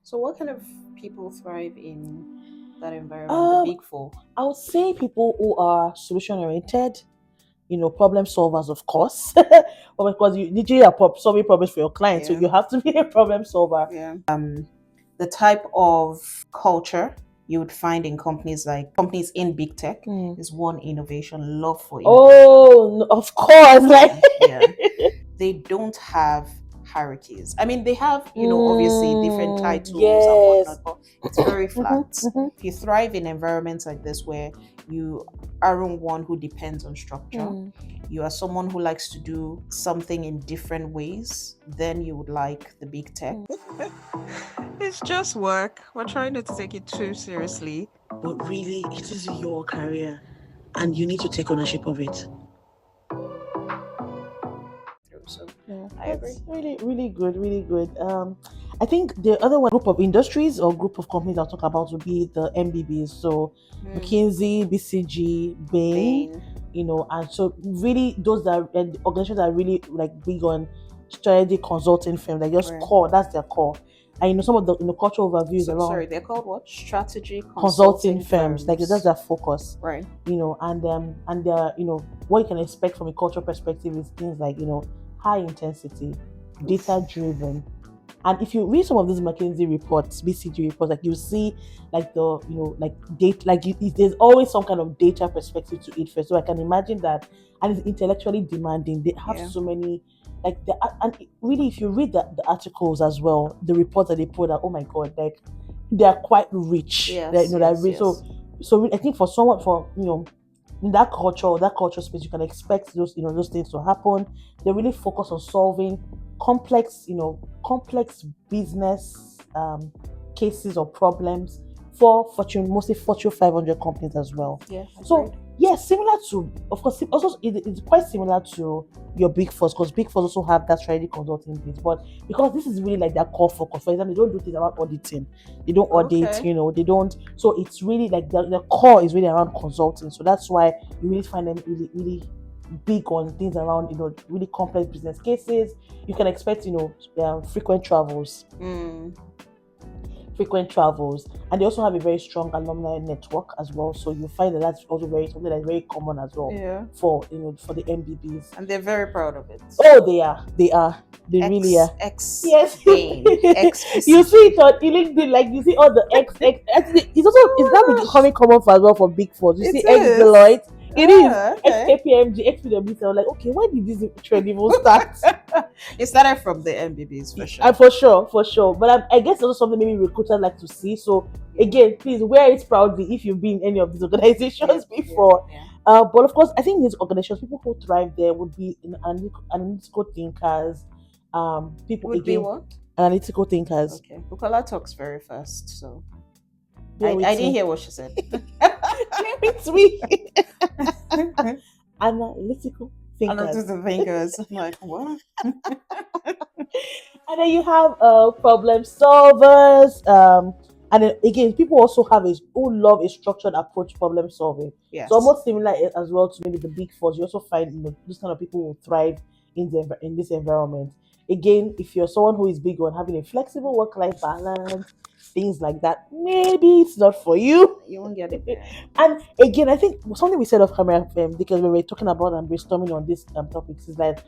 So what kind of people thrive in that environment, the Um, big four? I would say people who are solution oriented, problem solvers, of course. But because you literally are solving problems for your clients, so Yeah. you have to be a problem solver. Yeah. The type of culture you would find in companies in big tech Mm. is one, innovation, love for innovation. Oh, of course. Like, Yeah. They don't have hierarchies. I mean, they have, obviously different titles and yes. whatnot, but it's very hmm flat. hmm If you thrive in environments like this where you aren't one who depends on structure, Mm. you are someone who likes to do something in different ways, then you would like the big tech. It's just work. We're trying not to take it too seriously. But really, it is your career and you need to take ownership of it. So Yeah, I agree. that's really, really good, really good. I think the other one group of industries or group of companies I'll talk about would be the MBBs. So McKinsey, BCG, Bain, Bain. and so really those that and organizations that are really like big on strategy consulting firms, like just Right. core, that's their core. And some of the cultural overviews around Sorry, they're called what? Strategy consulting firms, like that's their focus. Right. And they're what you can expect from a cultural perspective is things like high intensity, data driven. And if you read some of these McKinsey reports, BCG reports, like you see like the like data, like there's always some kind of data perspective to it first. So I can imagine that, and it's intellectually demanding. They have Yeah. so many like and really if you read the articles as well, the reports that they put out, oh my god, like they are quite rich. Yes, yes. So I think for someone in that culture space, you can expect those things to happen. They really focus on solving complex business cases or problems for mostly Fortune 500 companies as well. Yeah. So yeah, similar to, of course, also it's quite similar to your big fours, because big fours also have that strategy consulting bit, but because this is really like their core focus. For example, they don't do things about auditing, they don't audit, Okay. they don't. So it's really like the core is really around consulting. So that's why you really find them really, really big on things around really complex business cases. You can expect frequent travels, and they also have a very strong alumni network as well. So you find that that's also something that's very common as well. Yeah. For the MBBs, and they're very proud of it. Oh, they really are. Yes. Bain, You see it on LinkedIn, like you see all the it's now becoming common as well for big fours. You see ex Deloitte. It is ex KPMG, ex PwC. I'm like, okay, when did this trend even start? It started from the MBBs for sure. For sure. But I guess it's also something maybe recruiters like to see. So again, please wear it proudly if you've been in any of these organizations before. But of course, I think these organizations, people who thrive there would be analytical thinkers. People would be what? Analytical thinkers. Okay. Bukola talks very fast, so Yeah, I didn't hear what she said. It's me. Analytical thinkers. Analytical thinkers. I'm like, what? And then you have problem solvers. And then again, people also who love a structured approach to problem solving. Yes. So almost similar as well to maybe the big fours. You also find those kind of people who thrive in this environment. Again, if you're someone who is big on having a flexible work-life balance, things like that, maybe it's not for you. You won't get it. And again, I think something we said off camera, because we were talking about and brainstorming on these topics, is that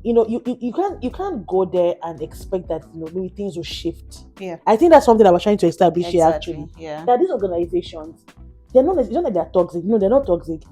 you can't go there and expect that maybe things will shift. Yeah. I think that's something I was trying to establish here actually. Yeah. That these organizations, they're not. It's not like they're toxic. No, they're not toxic.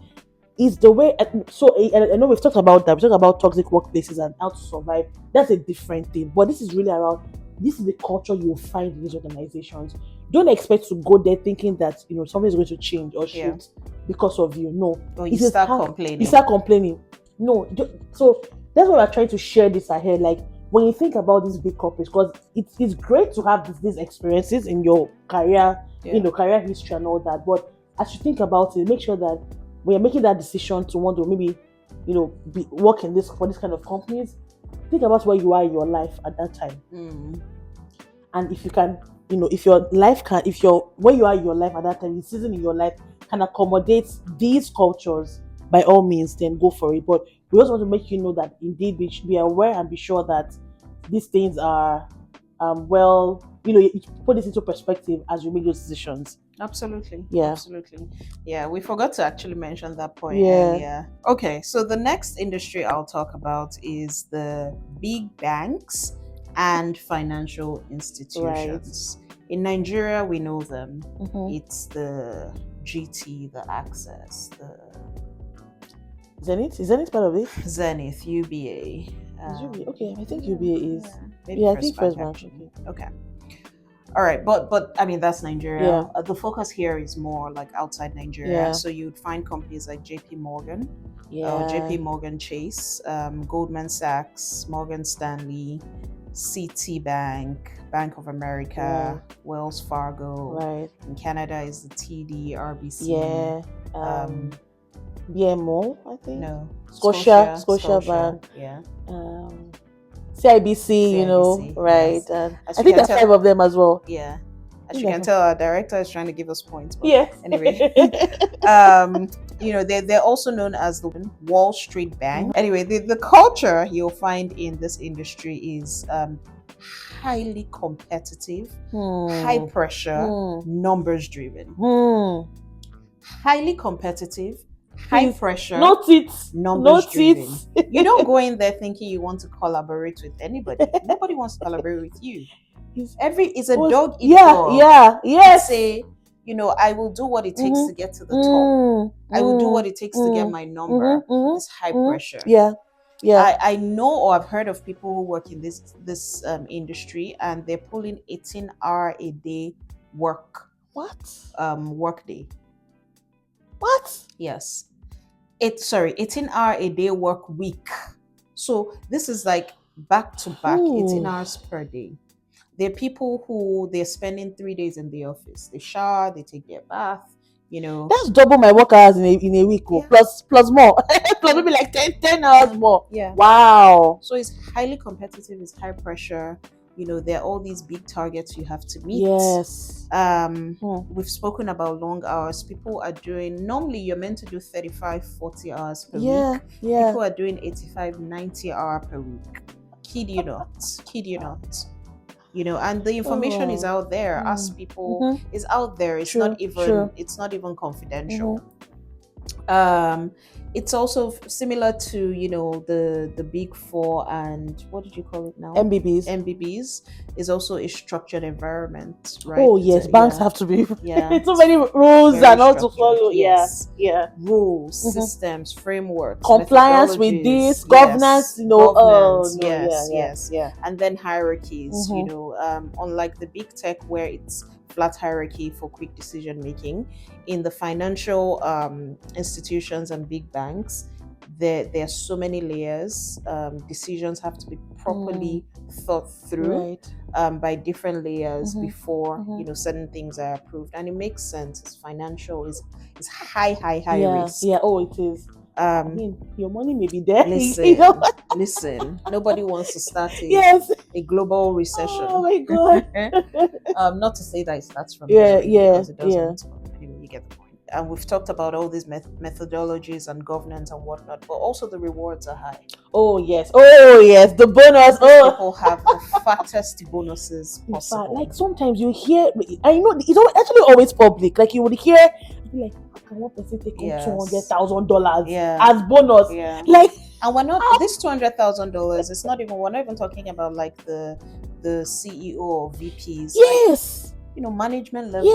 It's the way. So I know we've talked about that. We talked about toxic workplaces and how to survive. That's a different thing. But this is really around. This is the culture you will find in these organizations. Don't expect to go there thinking that something is going to change or shift because of you. No. Or you start complaining. You start complaining. No. So that's why we're trying to share this ahead. Like when you think about these big corporates, because it's great to have these experiences in your career, career history and all that. But as you think about it, make sure that when you're making that decision to want to maybe, work for this kind of companies, think about where you are in your life at that time. And if you can, if your life can, where you are in your life at that time, the season in your life can accommodate these cultures, by all means, then go for it. But we also want to make you know that indeed we should be aware and be sure that these things are well you put this into perspective as you make those decisions. Absolutely. Yeah. Absolutely. Yeah, we forgot to actually mention that point Yeah. earlier. Okay, so the next industry I'll talk about is the big banks and financial institutions. In Nigeria, we know them. It's the GT, the Access, the Zenith? Is Zenith part of it? Zenith, UBA. Is UBA? Okay, I think UBA is. Maybe Yeah, I think First Bank. actually. Okay. All right, but I mean that's Nigeria. Yeah. The focus here is more like outside Nigeria. Yeah. So you'd find companies like JP Morgan, Yeah. JP Morgan Chase, Goldman Sachs, Morgan Stanley, Citibank, Bank of America, Wells Fargo. Right. In Canada is the TD, RBC. Yeah. BMO, I think. No. Scotia Bank. Yeah. CIBC, you know, CIBC, right? yes. And As I you think can there's 5 of them as well. Yeah. As think you can that's tell, our director is trying to give us points. But Yes. Anyway, they're also known as the Wall Street Bank. Anyway, the culture you'll find in this industry is highly competitive, high pressure, numbers driven. Highly competitive, high pressure, Note it. numbers Note driven. it. You don't go in there thinking you want to collaborate with anybody. Nobody wants to collaborate with you. It's a dog eat dog. Yeah, yes. Say, I will do what it takes to get to the top. I will do what it takes to get my number. It's high pressure. Yeah. I know or I've heard of people who work in this industry and they're pulling 18-hour a day work. What? Work day. What? Yes. 18-hour a day work week. So this is like back to back, 18 hours per day. There are people who they're spending 3 days in the office. They shower, they take their bath, That's double my work hours in a week, plus more. Plus maybe like 10 hours more. Yeah. Wow. So it's highly competitive, it's high pressure. There are all these big targets you have to meet. Yes. We've spoken about long hours. People are doing, normally you're meant to do 35, 40 hours per week. Yeah. People are doing 85, 90 hours per week. Kid you not. And the information is out there. Ask people, is out there. It's not even confidential. It's also similar to the big four and what did you call it now? MBBs is also a structured environment, right? Oh yes, banks have to be. Yeah, so many rules and all to follow. Yes. Yeah. Rules, systems, frameworks, compliance with this, governance. Yes. And then hierarchies. Unlike the big tech where it's flat hierarchy for quick decision making, in the financial institutions and big banks, there are so many layers. Decisions have to be properly thought through by different layers before certain things are approved, and it makes sense. It's financial, is high risk. Yeah. Oh, it is. I mean, your money may be there. Listen. Nobody wants to start a global recession. Oh my god. Not to say that it starts from there, because it doesn't. You get the point. And we've talked about all these methodologies and governance and whatnot, but also the rewards are high. Oh yes, the bonus. People have the fattest bonuses possible. In fact, like sometimes you hear, I know it's actually always public. Like you would hear, like, how can one person take home $200,000 as bonus? Yeah. Like, and we're not this $200,000. It's not even. We're not even talking about like the CEO or VPs. Yes. Like, management level.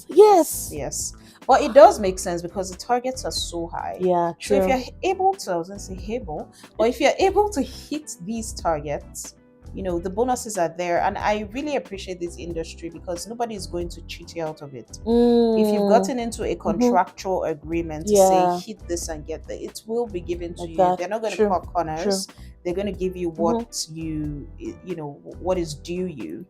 Yes. But it does make sense because the targets are so high. Yeah, true. So if you're able to, I was going to say but if you're able to hit these targets, the bonuses are there. And I really appreciate this industry because nobody is going to cheat you out of it. If you've gotten into a contractual agreement to say hit this and get that, it will be given to you. They're not going to cut corners. They're going to give you what what is due you.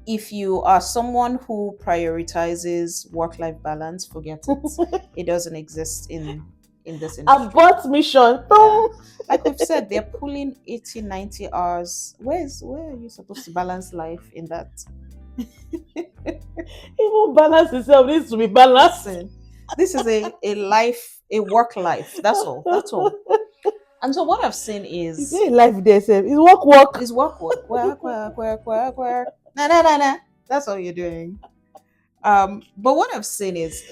If you are someone who prioritizes work-life balance, forget it. It doesn't exist in this industry. Abort mission. Yeah. Like we've said, they're pulling 80, 90 hours. Where are you supposed to balance life in that? Even balance itself needs to be balanced. This is a work life. That's all. And so what I've seen If is you're in life there, sef, it's work. work. Na na na na. That's all you're doing. But what I've seen is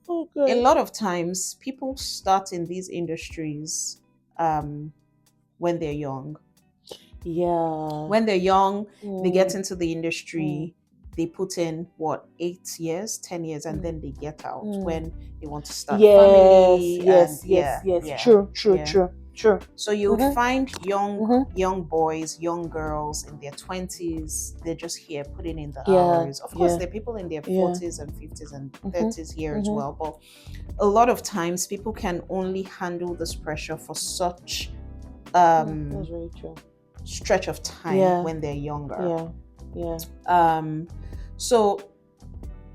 Oh a god. lot of times people start in these industries when they're young. Yeah. When they're young, they get Mm, into the industry, they put in what, 8 years, 10 years, and mm, then they get out mm. when they want to start Yes, family. And yes, yes, yeah, yes. yeah, True, true, yeah. true, true. So you would Mm-hmm, find young mm-hmm. young boys, young girls in their 20s. They're just here putting in the Yeah, hours. Of course, yeah, there are people in their yeah. 40s and 50s and Mm-hmm, 30s here as mm-hmm. well. But a lot of times, people can only handle this pressure for such That's very true. stretch of time Yeah, when they're younger. yeah, yeah. So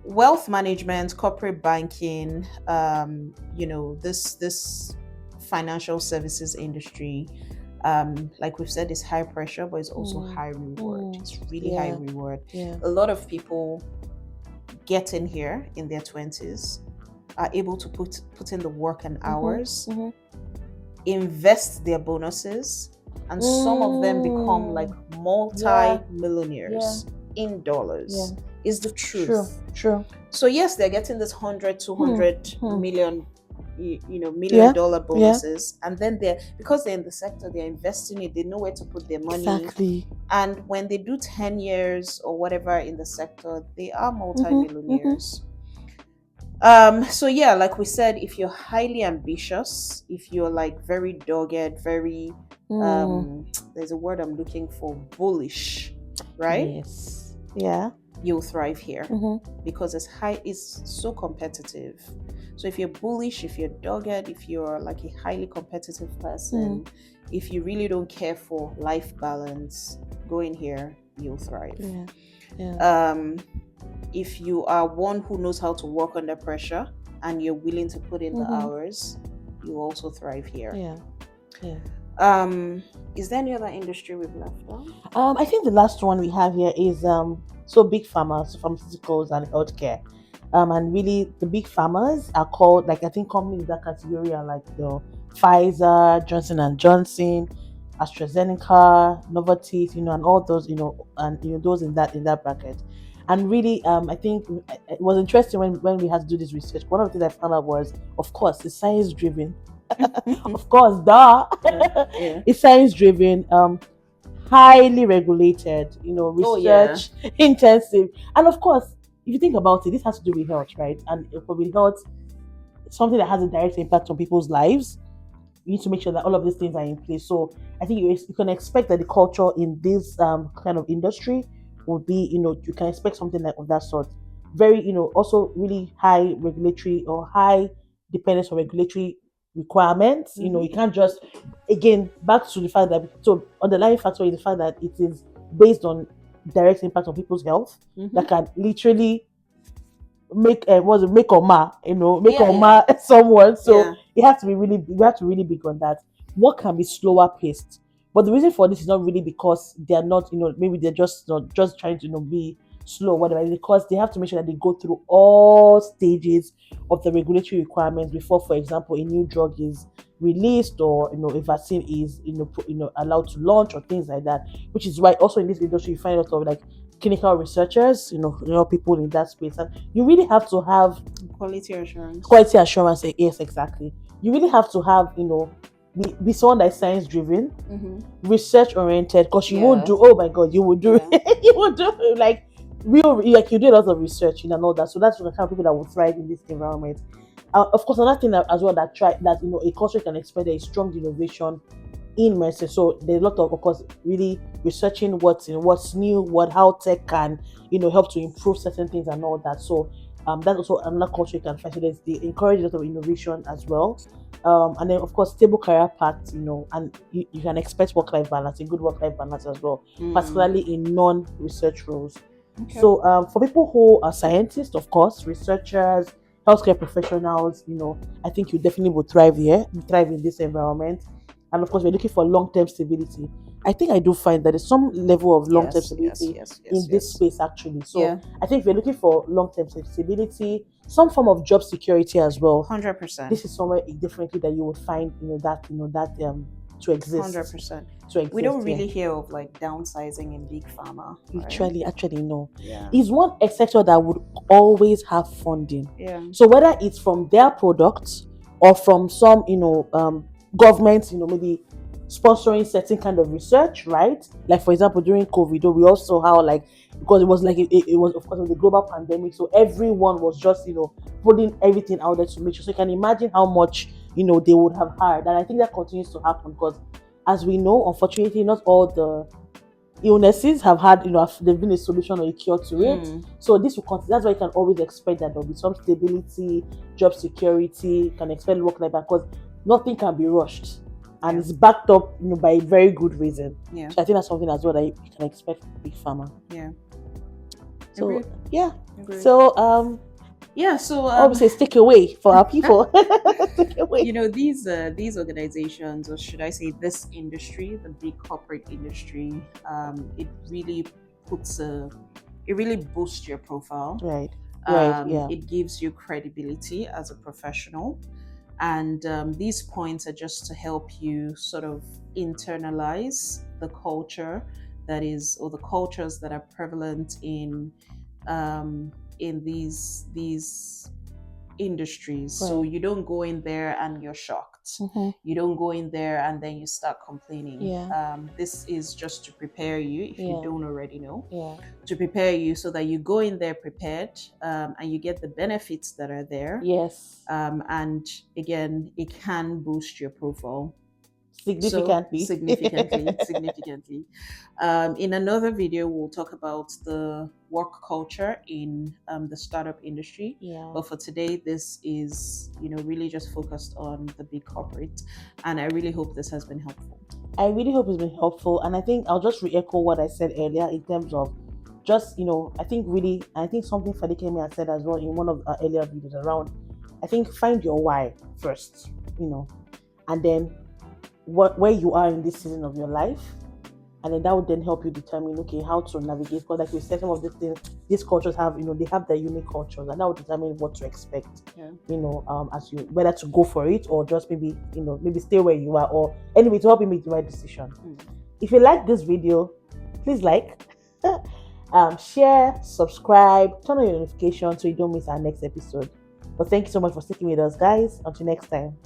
wealth management, corporate banking, this financial services industry, like we've said, is high pressure, but it's also high reward. It's really high Yeah, reward. yeah. A lot of people get in here in their 20s, are able to put in the work and hours, invest their bonuses, and some of them become like Yeah, multi-millionaires in yeah. dollars. Is the True, truth. true. So yes, they're getting this 100, 200 million, Yeah, $1 million yeah. bonuses, and then because they're in the sector, they're investing it. They know where to put their money, Exactly. and when they do 10 years or whatever in the sector, they are Mm-hmm, multi-millionaires. So yeah, like we said, if you're highly ambitious, if you're like very dogged, very there's a word I'm looking for, bullish, right? Yes. Yeah. You'll thrive here because it's so competitive. So if you're bullish, if you're dogged, if you're like a highly competitive person, if you really don't care for life balance, go in here, you'll thrive. Yeah. Yeah. If you are one who knows how to work under pressure and you're willing to put in the hours, you also thrive here. Yeah. Yeah. Is there any other industry we've left out? I think the last one we have here is so big pharma, so pharmaceuticals and healthcare. And really the big pharmas are called, like, I think companies in that category are like the Pfizer, Johnson and Johnson, AstraZeneca, Novartis, and all those, and those in that bracket. And really, I think it was interesting when we had to do this research. One of the things I found out was, of course, it's science driven. Of course, duh. Yeah. It's science driven, highly regulated, research intensive. And of course, if you think about it, this has to do with health, right? And with health, something that has a direct impact on people's lives, you need to make sure that all of these things are in place. So I think you can expect that the culture in this kind of industry will be, you can expect something like of that sort. Very, also really high regulatory or high dependence on regulatory requirements. You can't just, again, back to the fact that, so underlying factor is the fact that it is based on direct impact on people's health that can literally make make or ma, make or ma someone. So it has to be really, we have to really big on that. What can be slower paced, but the reason for this is not really because they are not, maybe they're just not just trying to, be slow or whatever. It's because they have to make sure that they go through all stages of the regulatory requirements before, for example, a new drug is released, or a vaccine is allowed to launch, or things like that. Which is why also in this industry you find a lot of like clinical researchers, people in that space, and you really have to have quality assurance. Yes, exactly. You really have to have, be someone that is science driven, research oriented, because you won't do, oh my god, you will do you will do like real, like you do a lot of research and all that. So that's the kind of people that will thrive in this environment. Of course, another thing as well that a culture can expect, there is strong innovation in medicine. So there's a lot of course, really researching what's new, how tech can, help to improve certain things and all that. So that's also another culture you can find. So they encourage a lot of innovation as well. And then of course stable career paths, and you can expect work-life balance, a good work-life balance as well, particularly in non-research roles. Okay. So for people who are scientists, of course, researchers, healthcare professionals, I think you definitely will thrive in this environment. And of course, we're looking for long-term stability. I think I do find that there's some level of long-term stability in this space, actually. So I think if you're looking for long-term stability, some form of job security as well. 100%. This is somewhere definitely that you would find, that to exist. 100%. To exist. We don't really hear of like downsizing in big pharma. Literally, right? actually, no. Yeah. It's one sector that would always have funding. Yeah. So whether it's from their products or from some, governments, maybe sponsoring certain kind of research, right? Like for example, during COVID, we also how like because it was like it was of course the global pandemic, so everyone was just putting everything out there to make sure. So you can imagine how much they would have hired, and I think that continues to happen because, as we know, unfortunately, not all the illnesses have had there've been a solution or a cure to it. So this will continue. That's why you can always expect that there'll be some stability, job security. You can expect work like that because nothing can be rushed, and it's backed up by a very good reason. Yeah. So I think that's something as well that you can expect from big pharma. Yeah. So Agreed. yeah. Agreed. So yeah. So obviously, take away for our people. Take away. These organizations, or should I say, this industry, the big corporate industry, it really it really boosts your profile. Right. Right. Yeah. It gives you credibility as a professional. And these points are just to help you sort of internalize the culture that is, or the cultures that are prevalent in these industries. Right. So you don't go in there and you're shocked. You don't go in there and then you start complaining. Yeah. This is just to prepare you, if you don't already know. Yeah. To prepare you so that you go in there prepared, and you get the benefits that are there. Yes. And again, it can boost your profile significantly. Significantly. In another video, we'll talk about the work culture in the startup industry. Yeah. But for today, this is really just focused on the big corporate, and I really hope this has been helpful. I really hope it's been helpful, and I think I'll just re-echo what I said earlier in terms of just I think something Fadikemi has said as well in one of our earlier videos around. I think find your why first, and then where you are in this season of your life, and then that would then help you determine how to navigate. Because like we said, some of the things these cultures have, they have their unique cultures, and that would determine what to expect. Yeah. As you whether to go for it or just maybe stay where you are, or anyway to help you make the right decision. If you like this video, please like, share, subscribe, turn on your notifications so you don't miss our next episode. But thank you so much for sticking with us, guys. Until next time.